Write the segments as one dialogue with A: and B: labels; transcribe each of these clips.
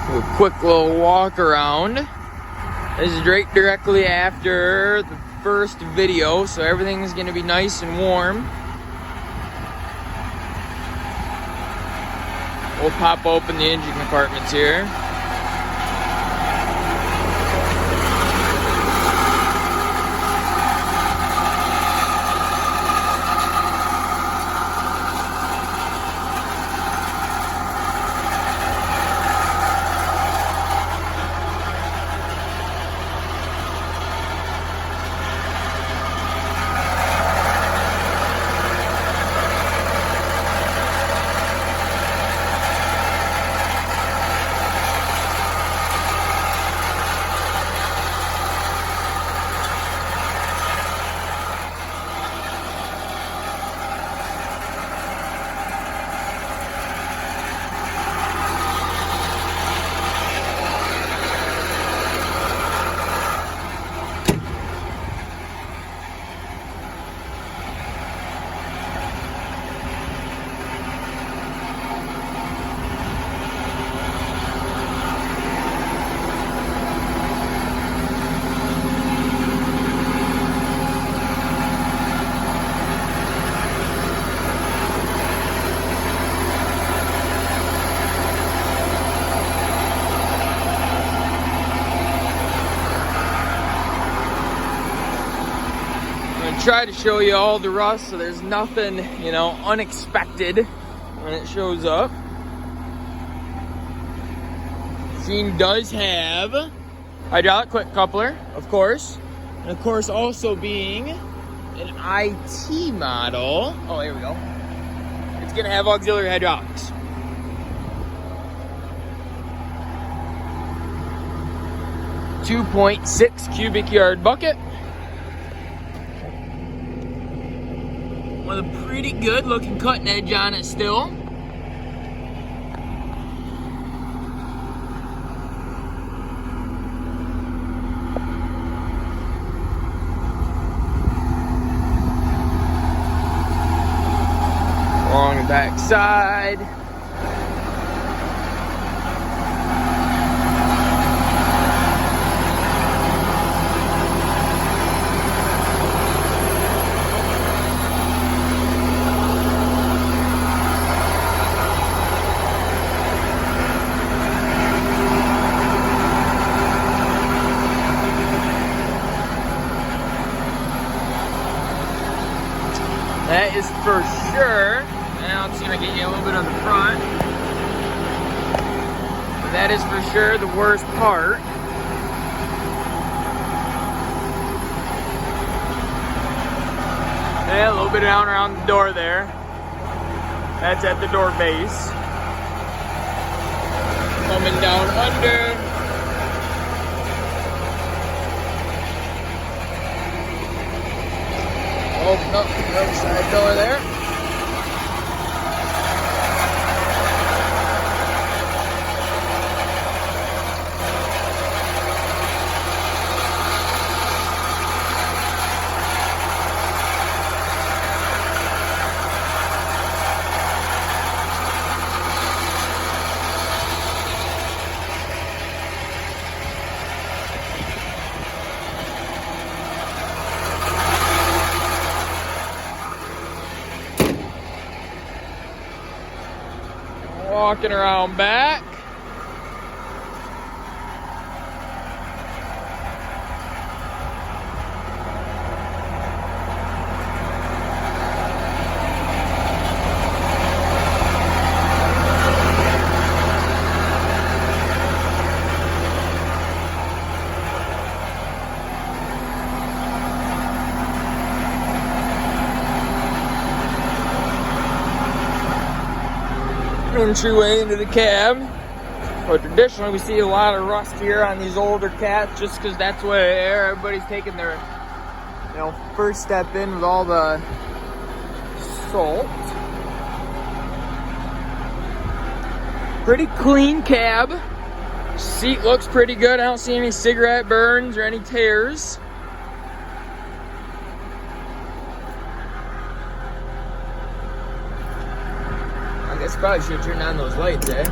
A: Do a quick little walk around. This is right directly after the first video, so everything's gonna be nice and warm. We'll pop open the engine compartments here. Try to show you all the rust so there's nothing, unexpected when it shows up. Machine does have hydraulic quick coupler, of course, and of course also being an IT model. Oh, here we go. It's gonna have auxiliary hydraulics. .6 cubic yard bucket. With a pretty good looking cutting edge on it still. Along the back side. That is for sure. Now it's gonna get you a little bit on the front. But that is for sure the worst part. Yeah, a little bit down around the door there. That's at the door base. Coming down under. Open up the other side door there. Walking around back. Entryway into the cab. But traditionally we see a lot of rust here on these older cats just because that's where everybody's taking their first step in with all the salt. Pretty clean cab. Seat looks pretty good. I don't see any cigarette burns or any tears. I guess probably should have turned on those lights, eh?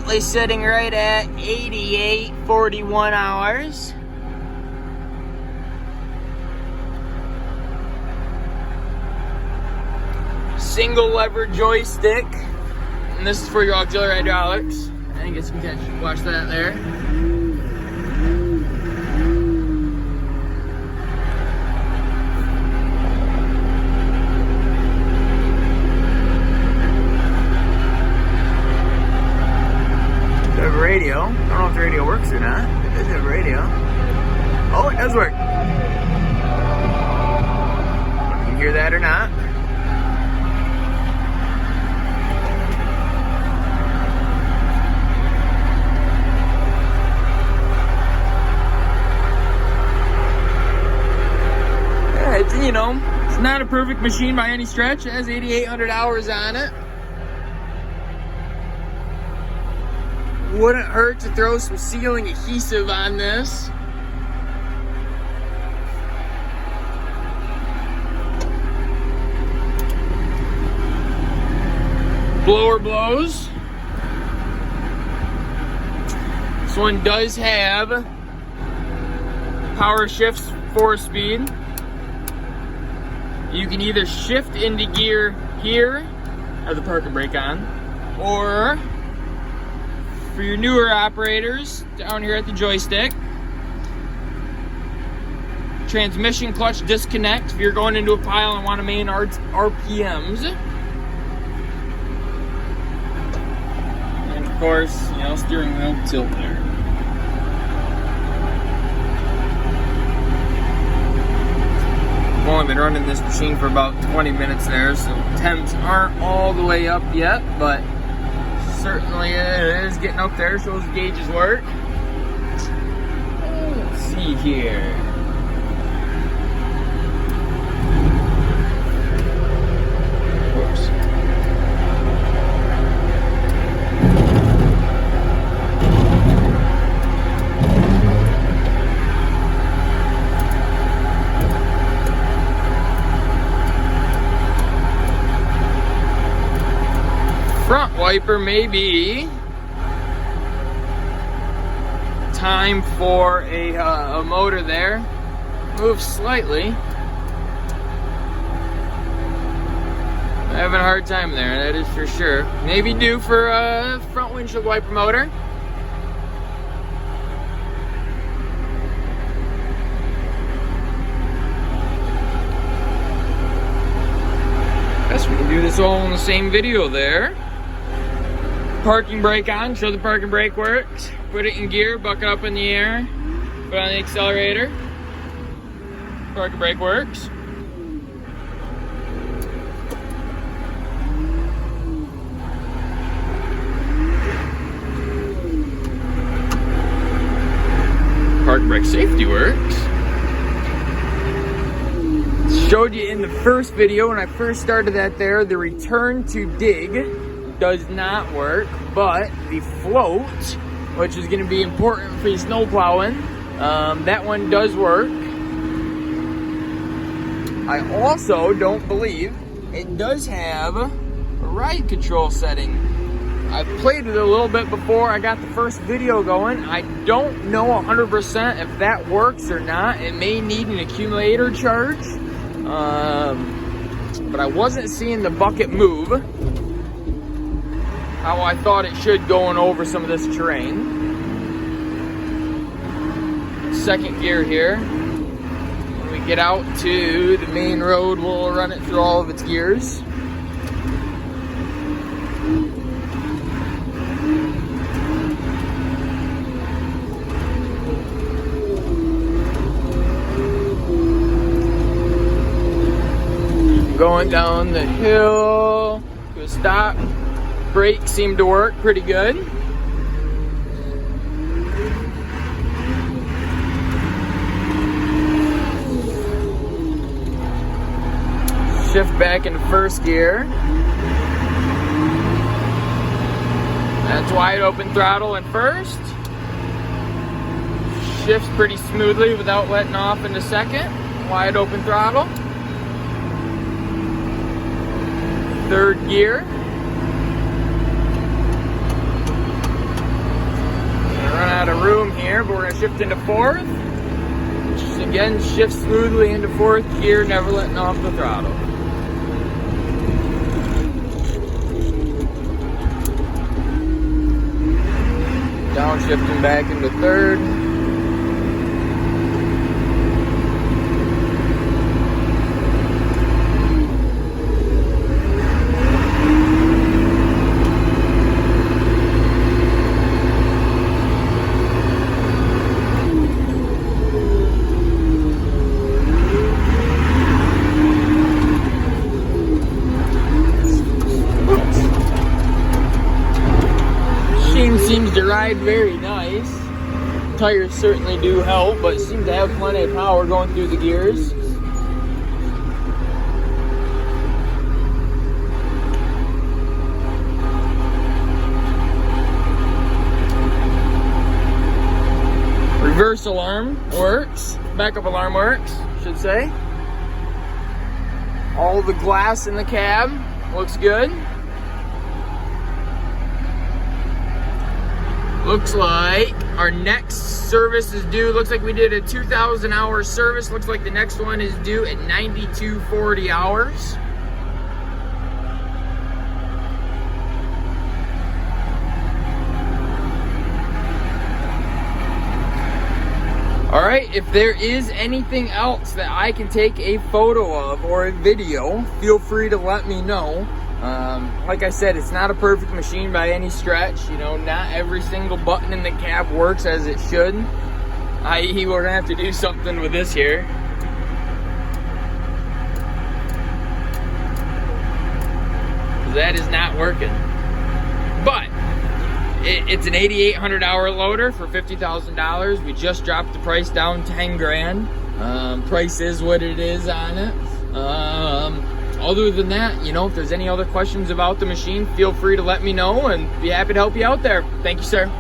A: currently sitting right at 88.41 hours. Single lever joystick, and this is for your auxiliary hydraulics. I guess you can watch that there. Radio. I don't know if the radio works or not. It does have radio. Oh, it does work. You can hear that or not. Yeah, it's, you know, it's not a perfect machine by any stretch. It has 8,800 hours on it. Wouldn't hurt to throw some sealing adhesive on this. Blower blows. This one does have power shifts 4-speed. You can either shift into gear here, have the park and brake on, or for your newer operators, down here at the joystick, transmission clutch disconnect if you're going into a pile and want to main RPMs. And of course, you know, steering wheel tilt there. I've only been running this machine for about 20 minutes there, so temps aren't all the way up yet, but certainly it is getting up there. Shows the gauges work. Let's see here. Whoops. Front wiper may be time for a motor there. Move slightly. Having a hard time there, that is for sure. Maybe due for a front windshield wiper motor. Guess we can do this all in the same video there. Parking brake on, show the parking brake works. Put it in gear, bucket up in the air. Put on the accelerator. Parking brake works. Parking brake safety works. Showed you in the first video when I first started that there, the return to dig does not work, but the float, which is going to be important for your snow plowing, that one does work. I also don't believe it does have a ride control setting. I've played it a little bit before I got the first video going. I don't know 100% if that works or not. It may need an accumulator charge, but I wasn't seeing the bucket move how I thought it should going over some of this terrain. Second gear here. When we get out to the main road, we'll run it through all of its gears. Going down the hill to a stop. Brakes seem to work pretty good. Shift back into first gear. That's wide open throttle in first. Shifts pretty smoothly without letting off into second. Wide open throttle. Third gear. room here, but we're gonna shift into fourth. Just again, shift smoothly into fourth gear, never letting off the throttle. Downshifting back into third. Seems to ride very nice. Tires certainly do help, but seem to have plenty of power going through the gears. Reverse alarm works. Backup alarm works, should say. All the glass in the cab looks good. Looks like our next service is due. Looks like we did a 2,000 hour service. Looks like the next one is due at 9,240 hours. All right, if there is anything else that I can take a photo of or a video, feel free to let me know. Like I said, it's not a perfect machine by any stretch. You know, not every single button in the cab works as it should. I.e., we're gonna have to do something with this here. That is not working. But it's an 8,800 hour loader for $50,000. We just dropped the price down 10 grand. Price is what it is on it. Other than that, you know, if there's any other questions about the machine, feel free to let me know and be happy to help you out there. Thank you, sir.